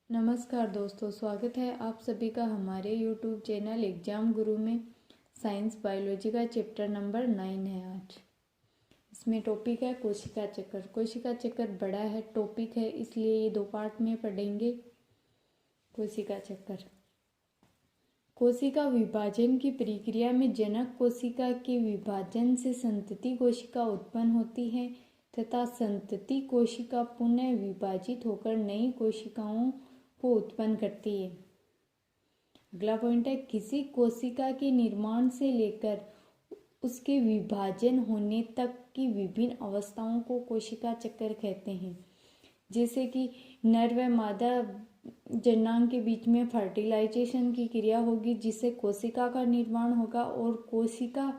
नमस्कार दोस्तों, स्वागत है आप सभी का हमारे YouTube चैनल एग्जाम गुरु में। साइंस बायोलॉजी का चैप्टर नंबर 9 है आज। इसमें टॉपिक है कोशिका चक्कर। कोशिका चक्कर बड़ा है टॉपिक है, इसलिए ये दो पार्ट में पढ़ेंगे। कोशिका चक्कर। कोशिका विभाजन की प्रक्रिया में जनक कोशिका के विभाजन से संतति कोशिका उत्पन्न होती है तथा संतति कोशिका पुनः विभाजित होकर नई कोशिकाओं को उत्पन्न करती है। अगला पॉइंट है, किसी कोशिका के निर्माण से लेकर उसके विभाजन होने तक की विभिन्न अवस्थाओं को कोशिका चक्कर कहते हैं। जैसे कि नर व मादा जननांग के बीच में फर्टिलाइजेशन की क्रिया होगी, जिससे कोशिका का निर्माण होगा और कोशिका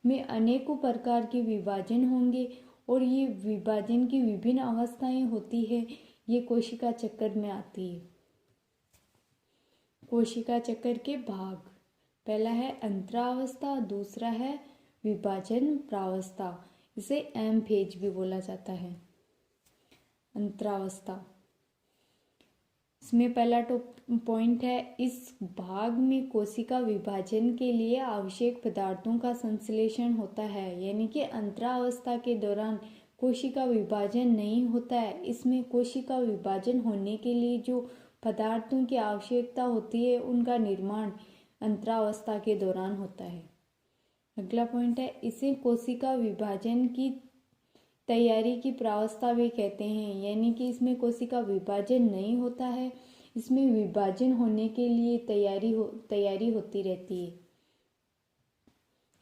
में अनेकों प्रकार के विभाजन होंगे और ये विभाजन की विभिन्न अवस्थाएं होती है, ये कोशिका चक्कर में आती है। कोशिका चक्कर के भाग, पहला है अंतरावस्था, दूसरा है विभाजन प्रावस्था। इसे एम फेज भी बोला जाता है। अंतरावस्था, इसमें पहला पॉइंट है, इस भाग में कोशिका विभाजन के लिए आवश्यक पदार्थों का संश्लेषण होता है। यानी कि अंतरावस्था के दौरान कोशिका विभाजन नहीं होता है। इसमें कोशिका विभाजन होने के लिए जो पदार्थों की आवश्यकता होती है उनका निर्माण अंतरावस्था के दौरान होता है। अगला पॉइंट है, इसे कोशिका विभाजन की तैयारी की प्रावस्था भी कहते हैं। यानी कि इसमें कोशिका विभाजन नहीं होता है, इसमें विभाजन होने के लिए तैयारी होती रहती है।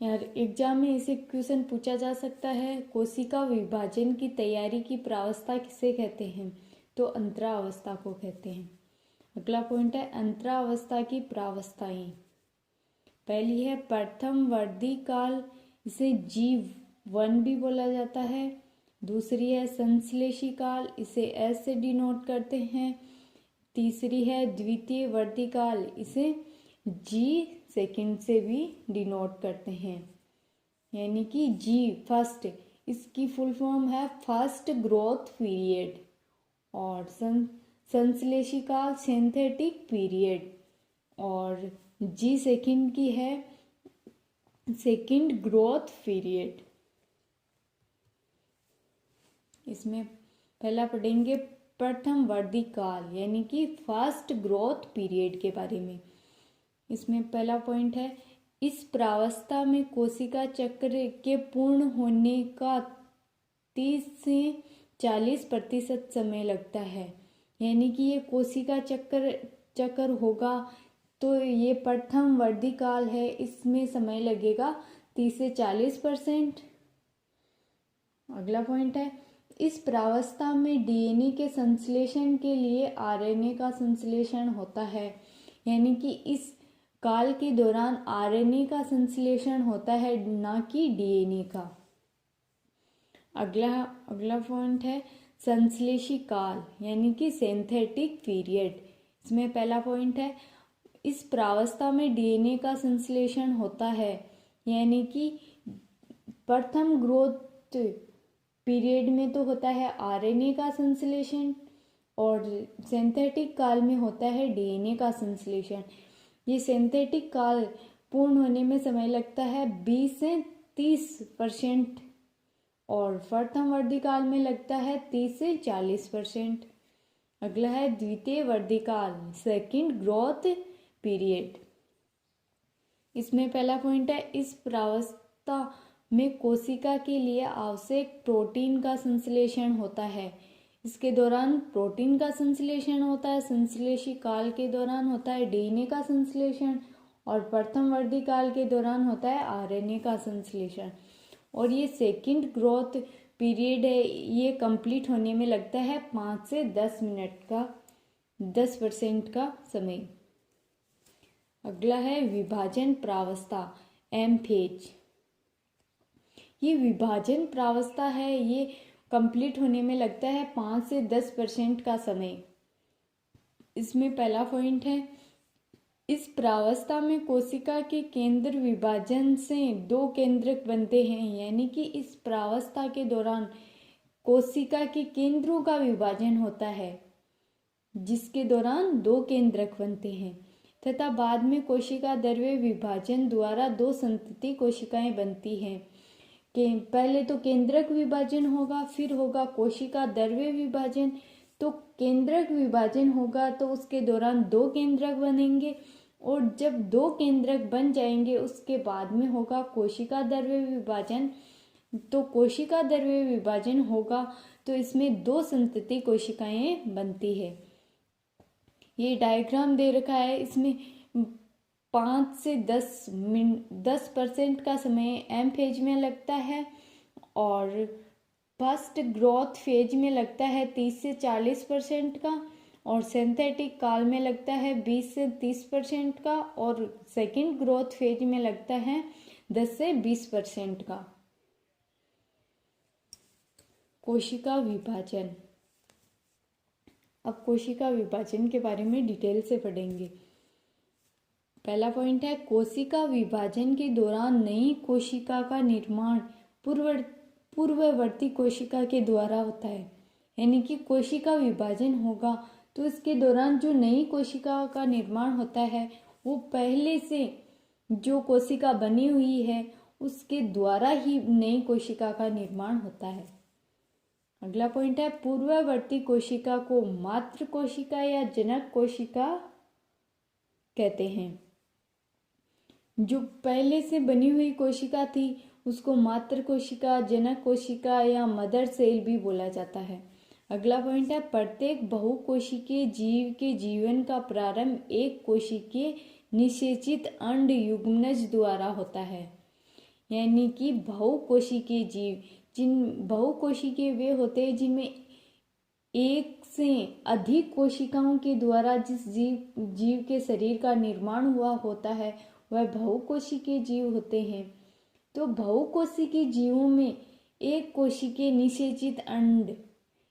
यार एग्जाम में इसे क्वेश्चन पूछा जा सकता है, कोशिका विभाजन की तैयारी की प्रावस्था किसे कहते हैं? तो अंतरावस्था को कहते हैं। अगला पॉइंट है, अंतरावस्था की प्रावस्थाएं। पहली है प्रथम वर्धी काल, इसे G1 भी बोला जाता है। दूसरी है संश्लेषी काल, इसे S से डिनोट करते हैं। तीसरी है द्वितीय वर्धी काल, इसे G2 से भी डिनोट करते हैं। यानी कि G फर्स्ट, इसकी फुल फॉर्म है फर्स्ट ग्रोथ पीरियड, और संश्लेषी काल सिंथेटिक पीरियड, और G2 की है सेकेंड ग्रोथ पीरियड। इसमें पहला पढ़ेंगे प्रथम वर्धी काल, यानी कि फर्स्ट ग्रोथ पीरियड के बारे में। इसमें पहला पॉइंट है, इस प्रावस्था में कोशिका चक्र के पूर्ण होने का 30 से 40% समय लगता है। यानी कि ये कोशिका चक्र होगा तो ये प्रथम वर्धी काल है, इसमें समय लगेगा 30 से 40%। अगला पॉइंट है, इस प्रावस्था में डीएनए के संश्लेषण के लिए आरएनए का संश्लेषण होता है। यानी कि इस काल के दौरान आरएनए का संश्लेषण होता है, ना कि डीएनए का। अगला पॉइंट है संश्लेषी काल, यानी कि सिंथेटिक पीरियड। इसमें पहला पॉइंट है, इस प्रावस्था में डीएनए का संश्लेषण होता है। यानी कि प्रथम ग्रोथ पीरियड में तो होता है आरएनए का संश्लेषण, और सिंथेटिक काल में होता है डीएनए का संश्लेषण। ये सिंथेटिक काल पूर्ण होने में समय लगता है 20 से 30%, और प्रथम वर्धी काल में लगता है 30 से 40%। अगला है द्वितीय वर्धी काल, सेकेंड ग्रोथ पीरियड। इसमें पहला पॉइंट है, इस प्रावस्था में कोशिका के लिए आवश्यक प्रोटीन का संश्लेषण होता है। इसके दौरान प्रोटीन का संश्लेषण होता है। संश्लेषी काल के दौरान होता है डीएनए का संश्लेषण, और प्रथम वर्धी काल के दौरान होता है आरएनए का संश्लेषण। और ये सेकेंड ग्रोथ पीरियड है, ये कंप्लीट होने में लगता है 5 से 10 मिनट का 10% का समय। अगला है विभाजन प्रावस्था, एम फेज। ये विभाजन प्रावस्था है, ये कंप्लीट होने में लगता है 5 से 10% का समय। इसमें पहला पॉइंट है, इस प्रावस्था में कोशिका के केंद्र विभाजन से 2 केंद्रक बनते हैं। यानी कि इस प्रावस्था के दौरान कोशिका के केंद्रों का विभाजन होता है। जिसके दौरान 2 केंद्रक बनते हैं तथा बाद में कोशिका द्रव्य विभाजन द्वारा 2 संतति कोशिकाएं बनती हैं। कि पहले तो केंद्रक विभाजन होगा, फिर होगा कोशिका द्रव्य विभाजन। तो केंद्रक विभाजन होगा तो उसके दौरान 2 केंद्रक बनेंगे और जब 2 केंद्रक बन जाएंगे उसके बाद में होगा कोशिका द्रव्य विभाजन। तो कोशिका द्रव्य विभाजन होगा तो इसमें 2 संतति कोशिकाएं बनती है। ये डायग्राम दे रखा है, इसमें 5 से 10% का समय एम फेज में लगता है और फर्स्ट ग्रोथ फेज में लगता है 30 से 40% का और सिंथेटिक काल में लगता है 20 से 30% का और सेकंड ग्रोथ फेज में लगता है 10 से 20% का। कोशिका विभाजन। अब कोशिका विभाजन के बारे में डिटेल से पढ़ेंगे। पहला पॉइंट है कोशिका विभाजन के दौरान नई कोशिका का निर्माण पूर्ववर्ती कोशिका के द्वारा होता है। यानी कि कोशिका विभाजन होगा तो इसके दौरान जो नई कोशिका का निर्माण होता है वो पहले से जो कोशिका बनी हुई है उसके द्वारा ही नई कोशिका का निर्माण होता है। अगला पॉइंट है पूर्ववर्ती कोशिका को मातृ कोशिका या जनक कोशिका कहते हैं। जो पहले से बनी हुई कोशिका थी उसको मातृ कोशिका, जनक कोशिका या मदर सेल भी बोला जाता है। अगला पॉइंट है प्रत्येक बहुकोशिकीय जीव के जीवन का प्रारंभ एक कोशिकीय निषेचित अंड युग्मनज द्वारा होता है। यानी कि बहुकोशिकीय जीव, जिन बहुकोशिकीय वे होते हैं जिनमें एक से अधिक कोशिकाओं के द्वारा जिस जीव के शरीर का निर्माण हुआ होता है वह बहुकोशिकीय जीव होते हैं। तो बहुकोशिकीय जीवों में एक कोशिकीय निषेचित अंड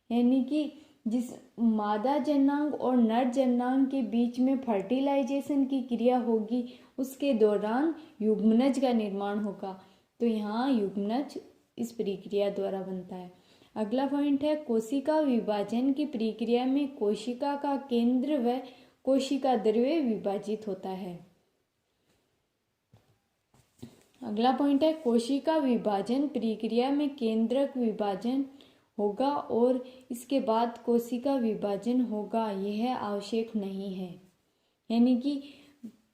यानी कि जिस मादा जननांग और नर जननांग के बीच में फर्टिलाइजेशन की क्रिया होगी उसके दौरान युग्मनज का निर्माण होगा। तो यहाँ युग्मनज इस प्रक्रिया द्वारा बनता है। अगला पॉइंट है कोशिका विभाजन की प्रक्रिया में कोशिका का केंद्र व कोशिका द्रव्य विभाजित होता है। अगला पॉइंट है कोशिका विभाजन प्रक्रिया में केंद्रक विभाजन होगा और इसके बाद कोशिका विभाजन होगा, यह आवश्यक नहीं है। यानी कि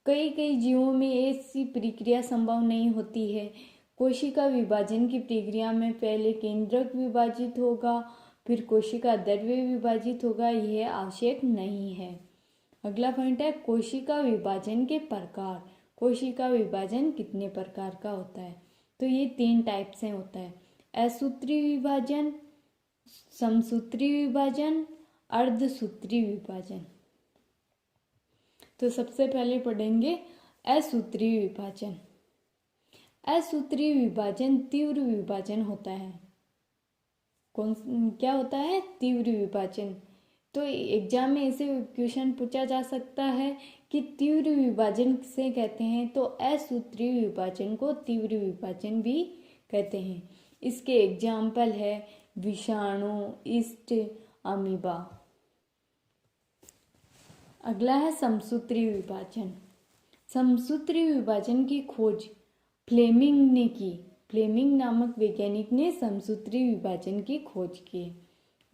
कई जीवों में ऐसी प्रक्रिया संभव नहीं होती है। कोशिका विभाजन की प्रक्रिया में पहले केंद्रक विभाजित होगा फिर कोशिका द्रव्य विभाजित होगा, यह आवश्यक नहीं है। अगला पॉइंट है कोशिका विभाजन के प्रकार। कोशिका विभाजन कितने प्रकार का होता है? तो ये 3 टाइप से होता है, असूत्री विभाजन, समसूत्री विभाजन, अर्धसूत्री विभाजन। तो सबसे पहले पढ़ेंगे असूत्री विभाजन। असूत्री विभाजन तीव्र विभाजन होता है। क्या होता है? तीव्र विभाजन। तो एग्जाम में ऐसे क्वेश्चन पूछा जा सकता है कि तीव्र विभाजन किसे कहते हैं, तो असूत्री विभाजन को तीव्र विभाजन भी कहते हैं। इसके एग्जाम्पल है विषाणु, ईस्ट, अमीबा। अगला है समसूत्री विभाजन। समसूत्री विभाजन की खोज फ्लेमिंग ने की। फ्लेमिंग नामक वैज्ञानिक ने समसूत्री विभाजन की खोज की।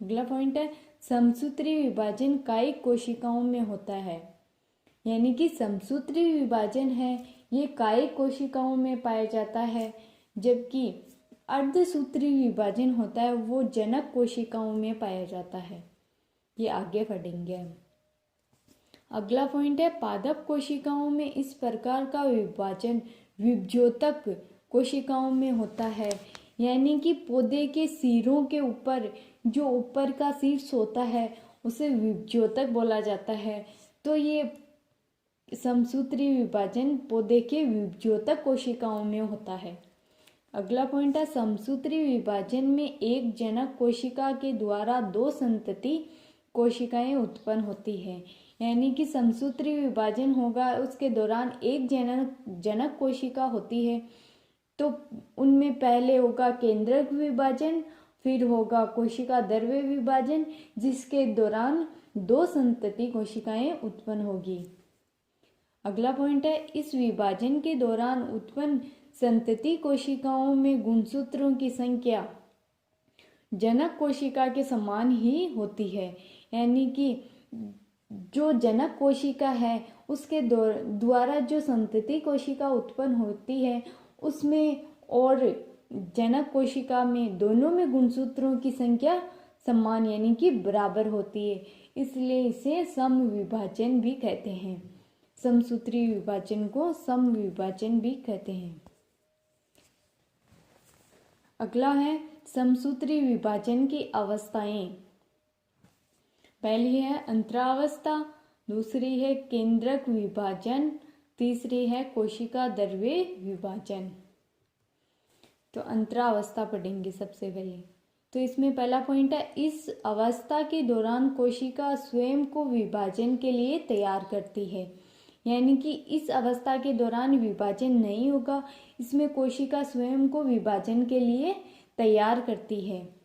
अगला पॉइंट है समसूत्री विभाजन कायिक कोशिकाओं में होता है। यानी कि समसूत्री विभाजन है ये कायिक कोशिकाओं में पाया जाता है, जबकि अर्धसूत्री विभाजन होता है वो जनक कोशिकाओं में पाया जाता है। ये आगे पढ़ेंगे हम। अगला पॉइंट है पादप कोशिकाओं में इस प्रकार का विभाजन विभज्योतक कोशिकाओं में होता है। यानी कि पौधे के सिरों के ऊपर जो ऊपर का शीर्ष होता है उसे विभज्योतक बोला जाता है। तो ये समसूत्री विभाजन पौधे के विभज्योतक कोशिकाओं में होता है। अगला पॉइंट है समसूत्री विभाजन में एक जनक कोशिका के द्वारा 2 संतति कोशिकाएं उत्पन्न होती है। यानी कि समसूत्री विभाजन होगा उसके दौरान एक जनक कोशिका होती है, तो उनमें पहले होगा केंद्रक विभाजन, फिर होगा कोशिका द्रव्य विभाजन, जिसके दौरान 2 संतति कोशिकाएं उत्पन्न होगी। अगला पॉइंट है, इस विभाजन के दौरान उत्पन्न संतति कोशिकाओं में गुणसूत्रों की संख्या जनक कोशिका के समान ही होती है, यानी कि जो जनक कोशिका है उसके द्वारा जो संतति कोशिका उत्पन्न होती है उसमें और जनक कोशिका में दोनों में गुणसूत्रों की संख्या समान यानी कि बराबर होती है, इसलिए इसे सम विभाजन भी कहते हैं। समसूत्री विभाजन को सम विभाजन भी कहते हैं। अगला है समसूत्री विभाजन की अवस्थाएं। पहली है अंतरावस्था, दूसरी है केंद्रक विभाजन, तीसरी है कोशिका द्रव्य विभाजन। तो अंतरावस्था पढ़ेंगे सबसे पहले। तो इसमें पहला पॉइंट है, इस अवस्था के दौरान कोशिका स्वयं को विभाजन के लिए तैयार करती है, यानी कि इस अवस्था के दौरान विभाजन नहीं होगा, इसमें कोशिका स्वयं को विभाजन के लिए तैयार करती है।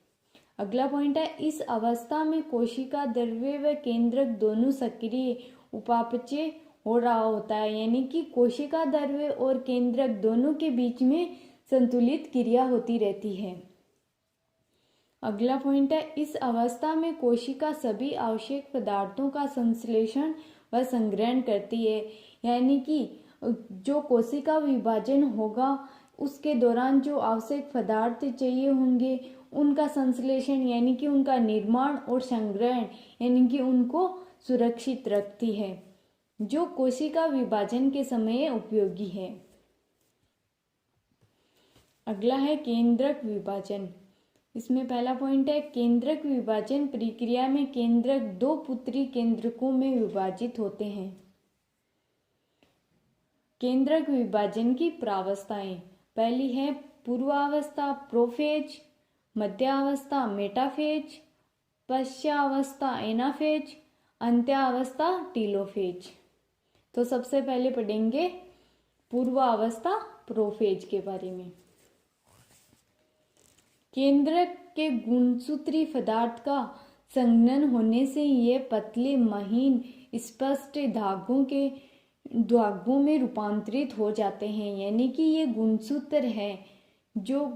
अगला पॉइंट है, इस अवस्था में कोशिका द्रव्य व केंद्रक दोनों सक्रिय उपापचय हो रहा होता है, यानी कि कोशिका द्रव्य और केंद्रक दोनों के बीच में संतुलित क्रिया होती रहती है। अगला पॉइंट है, इस अवस्था में कोशिका सभी आवश्यक पदार्थों का संश्लेषण व संग्रहण करती है, यानी कि जो कोशिका विभाजन होगा उसके दौरान जो आवश्यक पदार्थ चाहिए होंगे उनका संश्लेषण यानी कि उनका निर्माण और संग्रहण यानी कि उनको सुरक्षित रखती है, जो कोशिका विभाजन के समय उपयोगी है। अगला है केंद्रक विभाजन। इसमें पहला पॉइंट है, केंद्रक विभाजन प्रक्रिया में केंद्रक 2 पुत्री केंद्रकों में विभाजित होते हैं। केंद्रक विभाजन की प्रावस्थाएं। पहली है पूर्वावस्था प्रोफेज, मध्यावस्था मेटाफेज, पश्चावस्था एनाफेज, अंत्यावस्था टीलोफेज। तो सबसे पहले पढ़ेंगे पूर्वावस्था प्रोफेज के बारे में। केंद्रक के गुणसूत्री पदार्थ का संघनन होने से ये पतले महीन स्पष्ट धागों में रूपांतरित हो जाते हैं, यानी कि ये गुणसूत्र है जो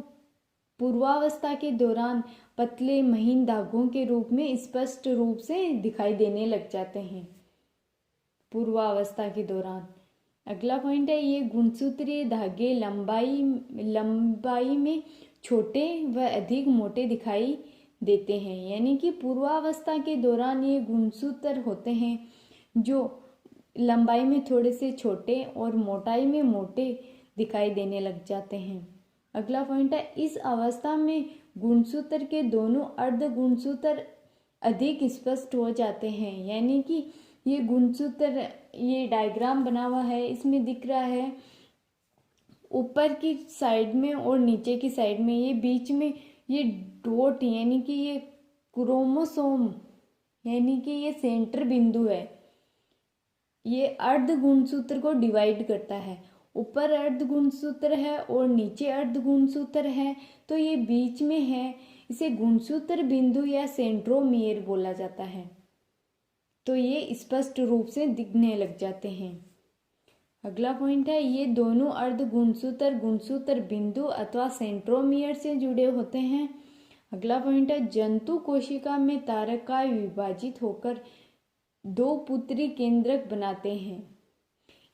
पूर्वावस्था के दौरान पतले महीन धागों के रूप में स्पष्ट रूप से दिखाई देने लग जाते हैं पूर्वावस्था के दौरान। अगला पॉइंट है, ये गुणसूत्रीय धागे लंबाई में छोटे व अधिक मोटे दिखाई देते हैं, यानी कि पूर्वावस्था के दौरान ये गुणसूत्र होते हैं जो लंबाई में थोड़े से छोटे और मोटाई में मोटे दिखाई देने लग जाते हैं। अगला पॉइंट है, इस अवस्था में गुणसूत्र के दोनों अर्ध गुणसूत्र अधिक स्पष्ट हो जाते हैं, यानी कि ये गुणसूत्र, ये डायग्राम बना हुआ है इसमें दिख रहा है ऊपर की साइड में और नीचे की साइड में ये बीच में ये डॉट यानी कि ये क्रोमोसोम यानी कि ये सेंटर बिंदु है, ये अर्ध गुणसूत्र को डिवाइड करता है। ऊपर अर्ध गुणसूत्र है और नीचे अर्ध गुणसूत्र है, तो ये बीच में है, इसे गुणसूत्र बिंदु या सेंट्रोमियर बोला जाता है। तो ये स्पष्ट रूप से दिखने लग जाते हैं। अगला पॉइंट है, ये दोनों अर्ध गुणसूत्र बिंदु अथवा सेंट्रोमियर से जुड़े होते हैं। अगला पॉइंट है, जंतु कोशिका में तारकाय विभाजित होकर 2 पुत्री केंद्रक बनाते हैं,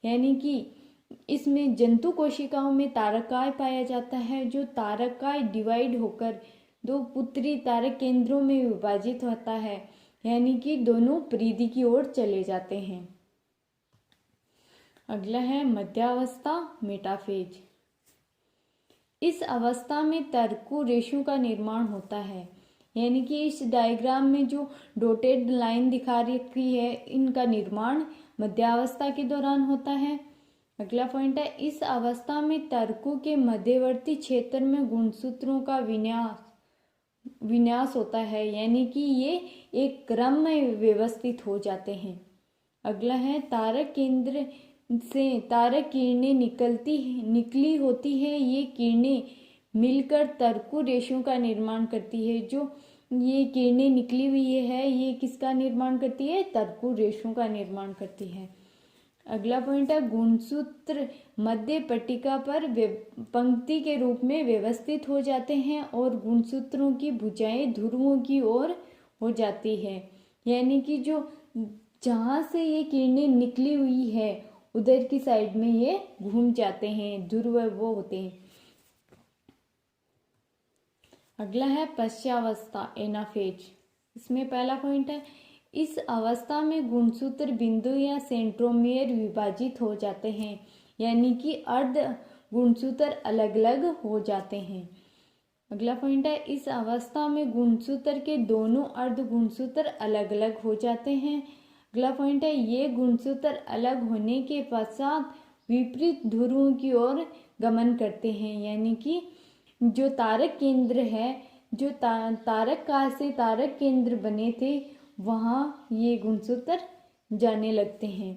यानी कि इसमें जंतु कोशिकाओं में तारकाय पाया जाता है, जो तारकाय डिवाइड होकर 2 पुत्री तारक केंद्रों में विभाजित होता है, यानी कि दोनों परिधि की ओर चले जाते हैं। अगला है मध्यावस्था मेटाफेज। इस अवस्था में तरकु रेशों का निर्माण होता है, यानी कि इस डायग्राम में जो डॉटेड लाइन दिखा रखी है इनका निर्माण मध्यावस्था के दौरान होता है। अगला पॉइंट है, इस अवस्था में तरकु के मध्यवर्ती क्षेत्र में गुणसूत्रों का विन्यास होता है, यानी कि ये एक क्रम में व्यवस्थित हो जाते हैं। अगला है, तारक केंद्र से तारक किरणें निकली होती है, ये किरणें मिलकर तरकु रेशों का निर्माण करती है, जो ये किरणें निकली हुई है, ये किसका निर्माण करती है? तरकु रेशों का निर्माण करती है। अगला पॉइंट है गुणसूत्र मध्य पट्टिका पर पंक्ति के रूप में व्यवस्थित हो जाते हैं और गुणसूत्रों की भुजाएं ध्रुवों की ओर हो जाती है, यानी कि जो जहाँ से ये किरणें निकली हुई है उधर की साइड में ये घूम जाते हैं, ध्रुव वो होते हैं। अगला है पश्चावस्था एनाफेज। इसमें पहला पॉइंट है इस अवस्था में गुणसूत्र बिंदु या सेंट्रोमियर विभाजित हो जाते हैं, यानी कि अर्ध गुणसूत्र अलग अलग हो जाते हैं। अगला पॉइंट है इस अवस्था में गुणसूत्र के दोनों अर्ध गुणसूत्र अलग अलग हो जाते हैं। अगला पॉइंट है ये गुणसूत्र अलग होने के पश्चात विपरीत ध्रुवों की ओर गमन करते हैं, यानी कि जो तारक केंद्र है, जो तारक काल से तारक केंद्र बने थे वहाँ ये गुणसूत्र जाने लगते हैं।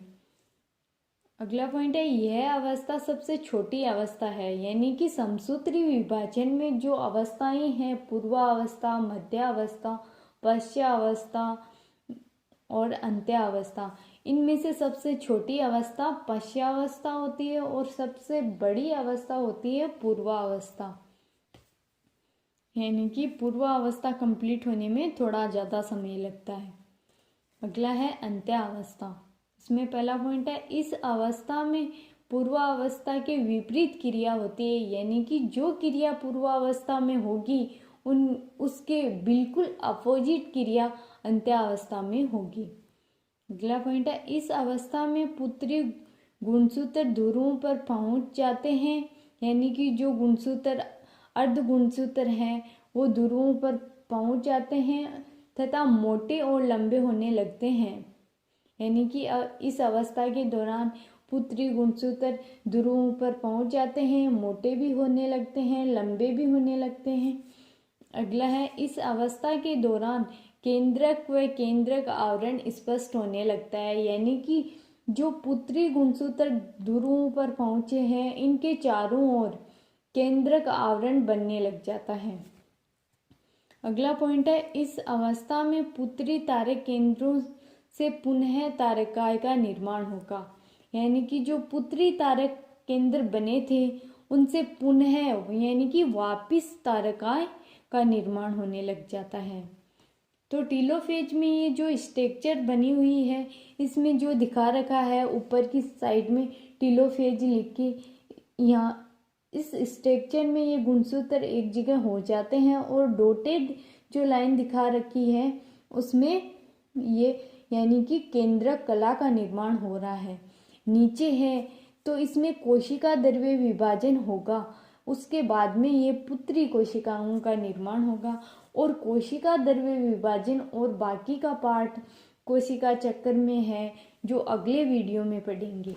अगला पॉइंट है यह अवस्था सबसे छोटी अवस्था है, यानी कि समसूत्री विभाजन में जो अवस्थाएं हैं पूर्वावस्था, मध्यावस्था, पश्चावस्था और अंत्यावस्था, इनमें से सबसे छोटी अवस्था पश्चावस्था होती है और सबसे बड़ी अवस्था होती है पूर्वावस्था, यानी कि पूर्वावस्था कंप्लीट होने में थोड़ा ज़्यादा समय लगता है। अगला है अंत्यावस्था। इसमें पहला पॉइंट है इस अवस्था में पूर्वावस्था के विपरीत क्रिया होती है, यानी कि जो क्रिया पूर्वावस्था में होगी उसके बिल्कुल अपोजिट क्रिया अंत्यावस्था में होगी। अगला पॉइंट है इस अवस्था में पुत्री गुणसूत्र ध्रुवों पर पहुंच जाते हैं, यानी कि जो गुणसूत्र अर्ध गुणसूत्र हैं वो ध्रुवों पर पहुंच जाते हैं तथा मोटे और लंबे होने लगते हैं, यानी कि इस अवस्था के दौरान पुत्री गुणसूत्र ध्रुवों पर पहुंच जाते हैं, मोटे भी होने लगते हैं, लंबे भी होने लगते हैं। अगला है इस अवस्था के दौरान केंद्रक व केंद्रक आवरण स्पष्ट होने लगता है, यानी कि जो पुत्री गुणसूत्र ध्रुवों पर पहुंचे हैं इनके चारों ओर केंद्रक आवरण बनने लग जाता है। अगला पॉइंट है इस अवस्था में पुत्री तारक केंद्रों से पुनः तारकाएं का निर्माण होगा, यानी कि जो पुत्री तारक केंद्र बने थे उनसे पुनः यानी कि वापिस तारकाएं का निर्माण होने लग जाता है। तो टीलोफेज में ये जो स्ट्रक्चर बनी हुई है इसमें जो दिखा रखा है ऊपर की साइड में टीलोफेज लिख के, यहाँ इस स्ट्रक्चर में ये गुणसूत्र एक जगह हो जाते हैं और डॉटेड जो लाइन दिखा रखी है उसमें ये यानी कि केंद्रक कला का निर्माण हो रहा है। नीचे है तो इसमें कोशिका द्रव्य विभाजन होगा, उसके बाद में ये पुत्री कोशिकाओं का निर्माण होगा और कोशिका द्रव्य विभाजन और बाकी का पार्ट कोशिका चक्र में है जो अगले वीडियो में पढ़ेंगे।